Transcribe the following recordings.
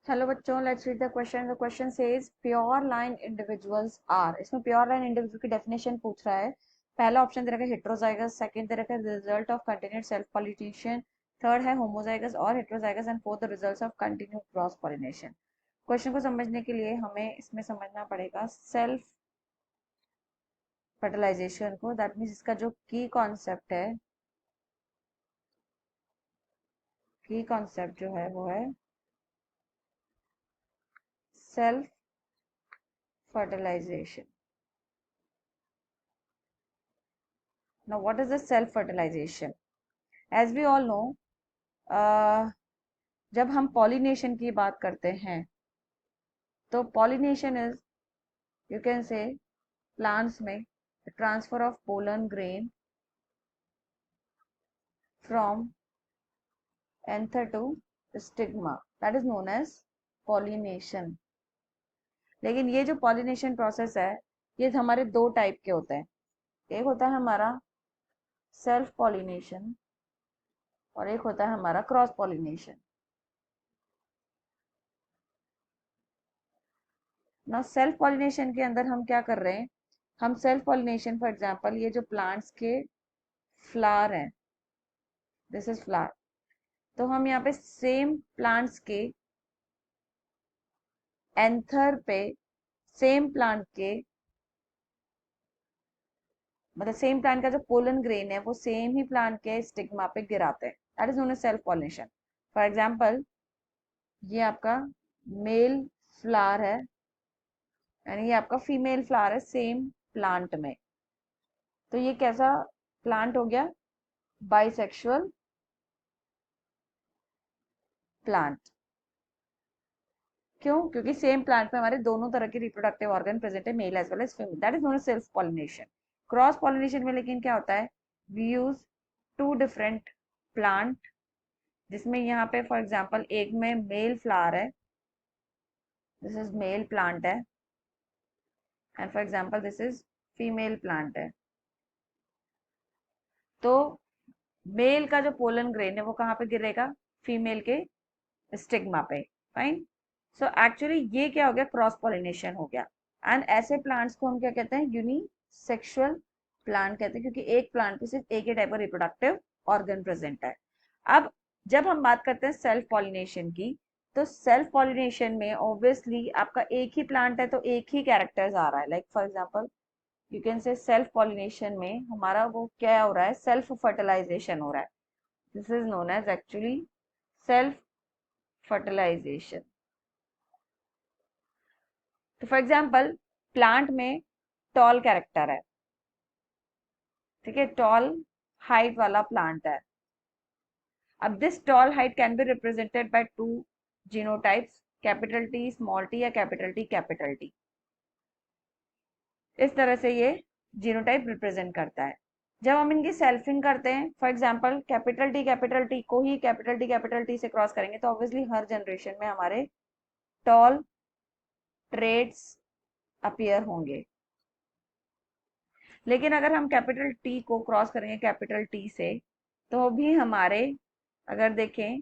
Hello बच्चों, let's read the question. The question says pure line individuals are. इसमें pure line individual की definition पूछ रहा है। पहला ऑप्शन दे रखा है हेट्रोजाइगस, सेकंड दे रखा है result of continued self pollination, third है होमोजाइगस और heterozygous and fourth the results of continued cross pollination. Question को समझने के लिए हमें इसमें समझना पड़ेगा सेल्फ फर्टिलाइजेशन को। दैट मीन्स इसका जो की कॉन्सेप्ट जो है वो है self fertilization. Now, what is the self-fertilization? As we all know, जब हम pollination की बात करते हैं तो pollination is, you can say, plants में the transfer of pollen grain from anther to stigma, that is known as pollination. लेकिन ये जो pollination process है ये हमारे दो टाइप के होते हैं। एक होता है हमारा सेल्फ पॉलिनेशन और एक होता है हमारा क्रॉस पॉलिनेशन। ना सेल्फ पॉलिनेशन के अंदर हम क्या कर रहे हैं, हम सेल्फ पॉलिनेशन फॉर एग्जांपल ये जो प्लांट्स के फ्लावर हैं, दिस इज फ्लावर, तो हम यहाँ पे सेम प्लांट्स के एंथर पे सेम प्लांट के मतलब सेम प्लांट का जो पोलन ग्रेन है वो सेम ही प्लांट के स्टिग्मा पे गिराते हैं। That is known as self pollination. For example ये आपका मेल फ्लावर है यानी ये आपका फीमेल फ्लावर है सेम प्लांट में। तो ये कैसा प्लांट हो गया? Bisexual plant. क्यों? क्योंकि सेम प्लांट में हमारे दोनों तरह के रिप्रोडक्टिव ऑर्गन प्रेजेंट है, male as well as female. That is known as self pollination. Cross pollination में लेकिन क्या होता है, we use two different plant, जिसमें यहाँ पे फॉर एग्जांपल एक में मेल फ्लावर है, दिस इज मेल प्लांट है, and for example this is female plant है। तो मेल का जो पोलन ग्रेन है वो कहाँ पे गिरेगा? फीमेल के स्टिग्मा पे। फाइन। सो एक्चुअली ये क्या हो गया? क्रॉस पॉलिनेशन हो गया। एंड ऐसे प्लांट्स को हम क्या कहते हैं? यूनिसेक्सुअल प्लांट कहते हैं, क्योंकि एक प्लांट पे सिर्फ एक ही टाइप का रिप्रोडक्टिव ऑर्गन प्रेजेंट है। अब जब हम बात करते हैं सेल्फ पॉलिनेशन की, तो सेल्फ पॉलिनेशन में ऑब्वियसली आपका एक ही प्लांट है तो एक ही कैरेक्टर्स आ रहा है। Like for example you can say self pollination में हमारा वो क्या हो रहा है? सेल्फ फर्टिलाइजेशन हो रहा है। This is known as actually self fertilization. तो फॉर एग्जाम्पल प्लांट में टॉल कैरेक्टर है, ठीक है, टॉल हाइट वाला प्लांट है। अब this tall height can be represented by two genotypes, capital T small T या कैपिटल टी कैपिटल टी। इस तरह से ये जीनोटाइप रिप्रेजेंट करता है। जब हम इनकी सेल्फिंग करते हैं, फॉर एग्जाम्पल कैपिटल टी को ही कैपिटल टी से क्रॉस करेंगे तो ऑब्वियसली हर जनरेशन में हमारे टॉल ट्रेड्स अपीयर होंगे। लेकिन अगर हम कैपिटल टी को क्रॉस करेंगे कैपिटल टी से तो भी हमारे अगर देखें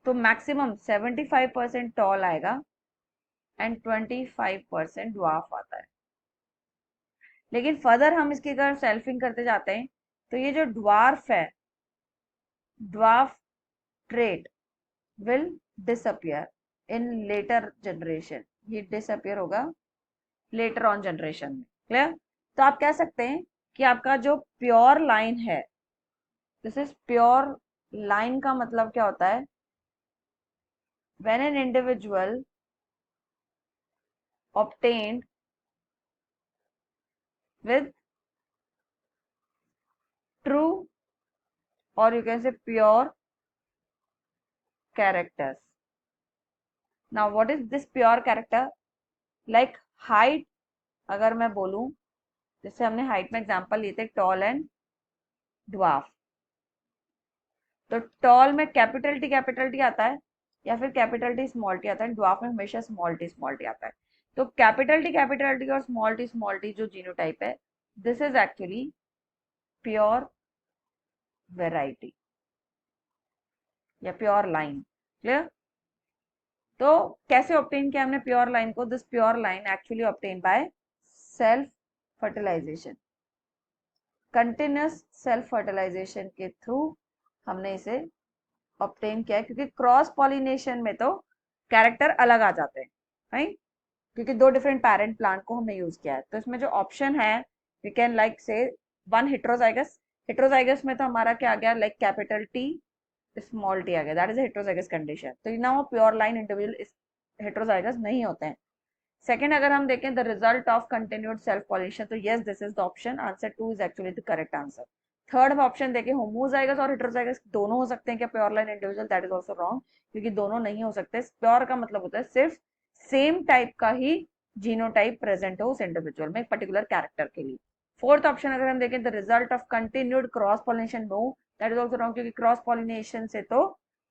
तो मैक्सिमम 75% टॉल आएगा एंड 25% ड्वार्फ आता है। लेकिन फर्दर हम इसकी अगर सेल्फिंग करते जाते हैं तो ये जो ड्वार्फ है, dwarf trait will disappear in later generation. ये डिसअपियर होगा लेटर ऑन जनरेशन में। क्लियर? तो आप कह सकते हैं कि आपका जो प्योर लाइन है, दिस इज प्योर लाइन का मतलब क्या होता है? When an individual obtained with true or you can say pure characters. Now what is this pure character? Like height, अगर मैं बोलूं, जैसे हमने हाइट में एग्जांपल लिए थे टॉल एंड ड्वार्फ, तो टॉल में कैपिटल टी आता है या फिर कैपिटल टी स्मॉल टी आता है, ड्वार्फ में हमेशा स्मॉल टी आता है। तो कैपिटल टी और स्मॉल टी जो जीनोटाइप है, this is actually pure variety या प्योर लाइन। क्लियर? तो कैसे ऑब्टेन किया हमने प्योर लाइन को? This pure line actually obtain by self fertilization, continuous self fertilization के थ्रू हमने इसे ऑब्टेन किया है, क्योंकि क्रॉस पॉलिनेशन में तो कैरेक्टर अलग आ जाते हैं, राइट? क्योंकि दो डिफरेंट पेरेंट प्लांट को हमने यूज किया है। तो इसमें जो ऑप्शन है, we can like say one heterozygous. Heterozygous में तो हमारा क्या आ गया, like capital T small T आ गया, दैट इज हेट्रोजाइगस कंडीशन। तो ना वो प्योर लाइन इंडिविजुअल हेट्रोजाइगस नहीं होते हैं। सेकंड, अगर हम देखें the result of continued self pollination, तो yes this is the option, answer 2 is actually the correct answer. Third option देखें होमोजाइगस और हेट्रोजाइगस दोनों हो सकते हैं क्या pure line individual, that is also wrong, क्योंकि दोनों नहीं हो सकते। प्योर का मतलब होता है सिर्फ सेम टाइप का ही जीनोटाइप प्रेजेंट हो उस इंडिविजुअल में, एक पर्टिकुलर कैरेक्टर के लिए। फोर्थ ऑप्शन अगर हम देखें the result of continued cross pollination, know that is also wrong, क्योंकि क्रॉस पॉलिनेशन से तो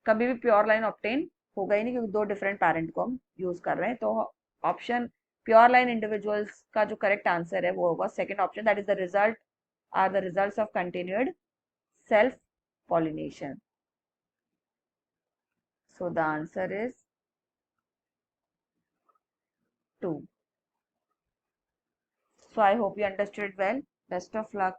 कभी भी प्योर लाइन ऑब्टेन होगा ही नहीं, क्योंकि दो डिफरेंट पेरेंट को हम यूज कर रहे हैं। तो ऑप्शन प्योर लाइन इंडिविजुअल्स का जो करेक्ट आंसर है वो होगा second option, that is the result are the results of continued self pollination. So the answer is 2. So I hope you understood well. Best of luck.